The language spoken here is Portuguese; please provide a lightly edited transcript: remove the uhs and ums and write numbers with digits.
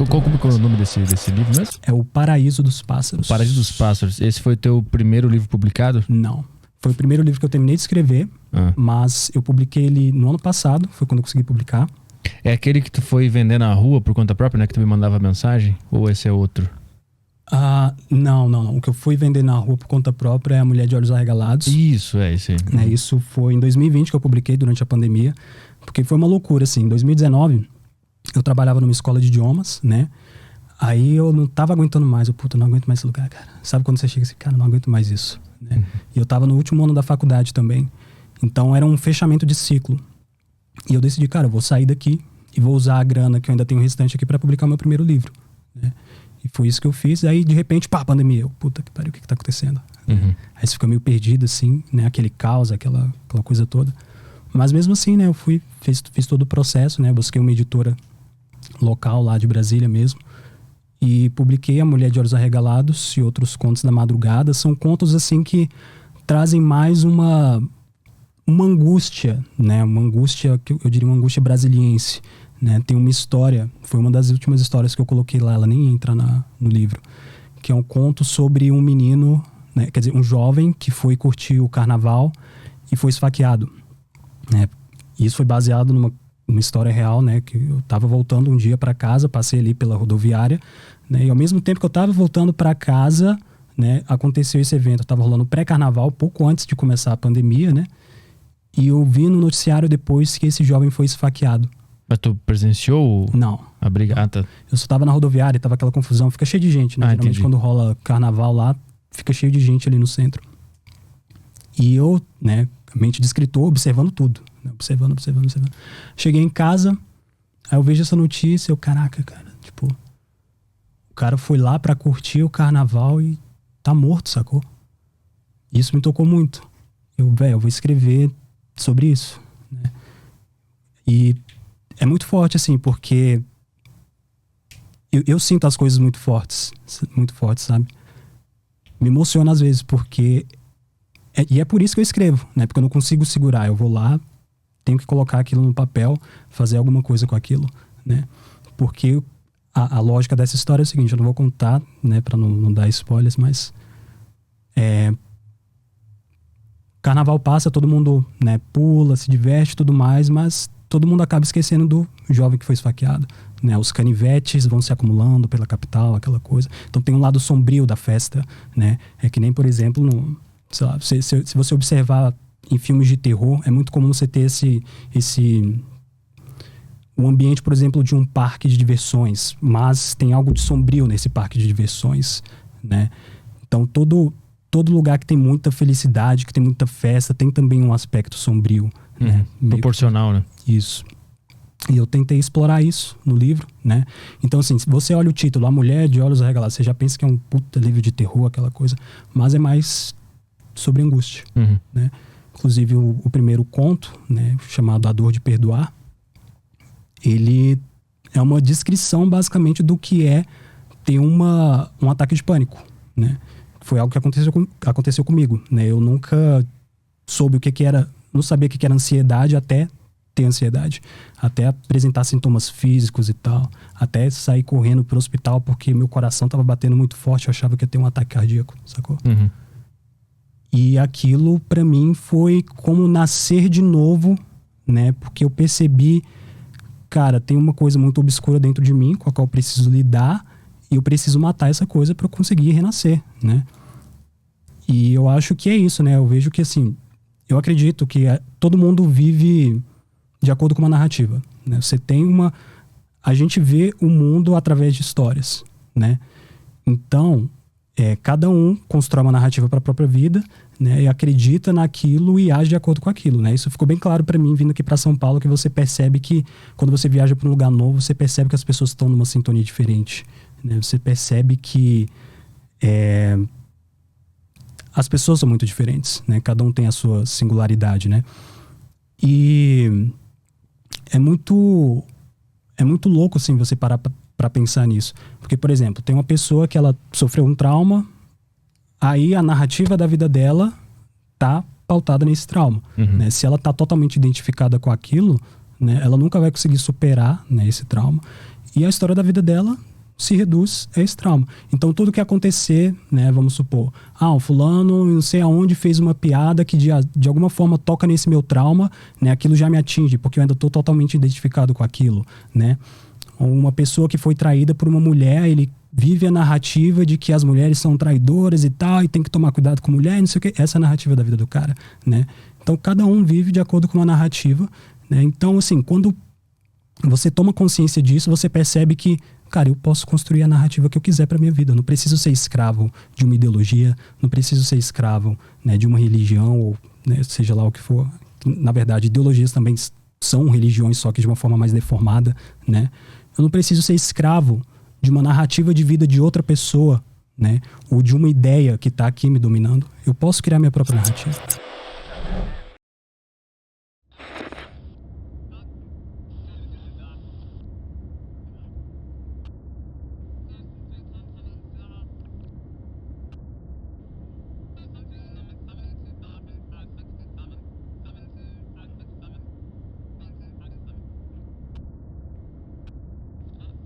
Como que é o nome desse livro mesmo? É O Paraíso dos Pássaros. O Paraíso dos Pássaros. Esse foi o teu primeiro livro publicado? Não. Foi o primeiro livro que eu terminei de escrever, mas eu publiquei ele no ano passado, foi quando eu consegui publicar. É aquele que tu foi vender na rua por conta própria, né? Que tu me mandava mensagem? Ou esse é outro? Não. O que eu fui vender na rua por conta própria é A Mulher de Olhos Arregalados. Isso, é esse aí. Né, isso foi em 2020 que eu publiquei, durante a pandemia. Porque foi uma loucura, assim. Em 2019, eu trabalhava numa escola de idiomas, né? Aí eu não tava aguentando mais. Eu não aguento mais esse lugar, cara. Sabe quando você chega assim, cara, não aguento mais isso. Né? E eu tava no último ano da faculdade também. Então era um fechamento de ciclo. E eu decidi, cara, eu vou sair daqui e vou usar a grana que eu ainda tenho restante aqui para publicar o meu primeiro livro. Né? E foi isso que eu fiz. Aí, de repente, pandemia. Eu, puta que pariu, o que tá acontecendo? Aí você fica meio perdido, assim, né? Aquele caos, aquela coisa toda. Mas mesmo assim, né? Eu fiz todo o processo, né? Busquei uma editora local lá de Brasília mesmo. E publiquei A Mulher de Olhos Arregalados e Outros Contos da Madrugada. São contos, assim, que trazem mais uma angústia, né? Uma angústia, eu diria uma angústia brasiliense, né? Tem uma história, foi uma das últimas histórias que eu coloquei lá, ela nem entra no livro, que é um conto sobre um menino, né? Quer dizer, um jovem que foi curtir o carnaval e foi esfaqueado, né? E isso foi baseado numa história real, né? Que eu tava voltando um dia para casa, passei ali pela rodoviária, né? E ao mesmo tempo que eu tava voltando para casa, né? Aconteceu esse evento, tava rolando pré-carnaval, pouco antes de começar a pandemia, né? E eu vi no noticiário depois que esse jovem foi esfaqueado. Mas tu presenciou? Não. A briga? Tá. Eu só tava na rodoviária, tava aquela confusão, fica cheio de gente, né? Geralmente quando rola carnaval lá, fica cheio de gente ali no centro. E eu, né, mente de escritor, observando tudo. Né? Observando. Cheguei em casa, aí eu vejo essa notícia, eu, caraca, cara, tipo, o cara foi lá pra curtir o carnaval e tá morto, sacou? Isso me tocou muito. Eu vou escrever sobre isso, né? E é muito forte, assim, porque eu sinto as coisas muito fortes, sabe? Me emociona às vezes, porque e é por isso que eu escrevo, né? Porque eu não consigo segurar, eu vou lá, tenho que colocar aquilo no papel, fazer alguma coisa com aquilo, né? Porque a lógica dessa história é o seguinte, eu não vou contar, né, pra não dar spoilers, mas carnaval passa, todo mundo, né, pula, se diverte e tudo mais, mas todo mundo acaba esquecendo do jovem que foi esfaqueado, né? Os canivetes vão se acumulando pela capital, aquela coisa. Então tem um lado sombrio da festa, né? É que nem, por exemplo, sei lá, se você observar em filmes de terror, é muito comum você ter o ambiente, por exemplo, de um parque de diversões, mas tem algo de sombrio nesse parque de diversões, né? Então todo lugar que tem muita felicidade, que tem muita festa, tem também um aspecto sombrio, né? Proporcional, né? Isso. E eu tentei explorar isso no livro, né? Então, assim, se você olha o título, A Mulher de Olhos Arregalados, você já pensa que é um puta livro de terror, aquela coisa, mas é mais sobre angústia, né? Inclusive, o primeiro conto, né, chamado A Dor de Perdoar, ele é uma descrição, basicamente, do que é ter um ataque de pânico, né? Foi algo que aconteceu comigo, né? Eu nunca soube o que era, não sabia o que era ansiedade até ter ansiedade, até apresentar sintomas físicos e tal, até sair correndo pro hospital porque meu coração tava batendo muito forte, eu achava que ia ter um ataque cardíaco, sacou? E aquilo pra mim foi como nascer de novo, né? Porque eu percebi, cara, tem uma coisa muito obscura dentro de mim com a qual eu preciso lidar e eu preciso matar essa coisa pra eu conseguir renascer, né? E eu acho que é isso, né? Eu vejo que, assim, eu acredito que todo mundo vive de acordo com uma narrativa, né? Você tem a gente vê o mundo através de histórias, né? Então, cada um constrói uma narrativa para a própria vida, né? E acredita naquilo e age de acordo com aquilo, né? Isso ficou bem claro para mim vindo aqui para São Paulo, que você percebe que quando você viaja para um lugar novo, você percebe que as pessoas estão numa sintonia diferente, né? Você percebe que as pessoas são muito diferentes, né? Cada um tem a sua singularidade, né? E é muito louco, assim, você parar pra pensar nisso. Porque, por exemplo, tem uma pessoa que ela sofreu um trauma, aí a narrativa da vida dela tá pautada nesse trauma, né? Se ela tá totalmente identificada com aquilo, né, ela nunca vai conseguir superar, né, esse trauma. E a história da vida dela se reduz a esse trauma. Então, tudo que acontecer, né, vamos supor, o fulano, não sei aonde, fez uma piada que de alguma forma toca nesse meu trauma, né, aquilo já me atinge, porque eu ainda estou totalmente identificado com aquilo, né? Uma pessoa que foi traída por uma mulher, ele vive a narrativa de que as mulheres são traidoras e tal, e tem que tomar cuidado com mulher, não sei o quê. Essa é a narrativa da vida do cara, né? Então, cada um vive de acordo com uma narrativa, né? Então, assim, quando você toma consciência disso, você percebe que, cara, eu posso construir a narrativa que eu quiser para minha vida. Eu não preciso ser escravo de uma ideologia, não preciso ser escravo, né, de uma religião, ou, né, seja lá o que for. Na verdade, ideologias também são religiões, só que de uma forma mais deformada, né? Eu não preciso ser escravo de uma narrativa de vida de outra pessoa, né, ou de uma ideia que está aqui me dominando. Eu posso criar minha própria narrativa.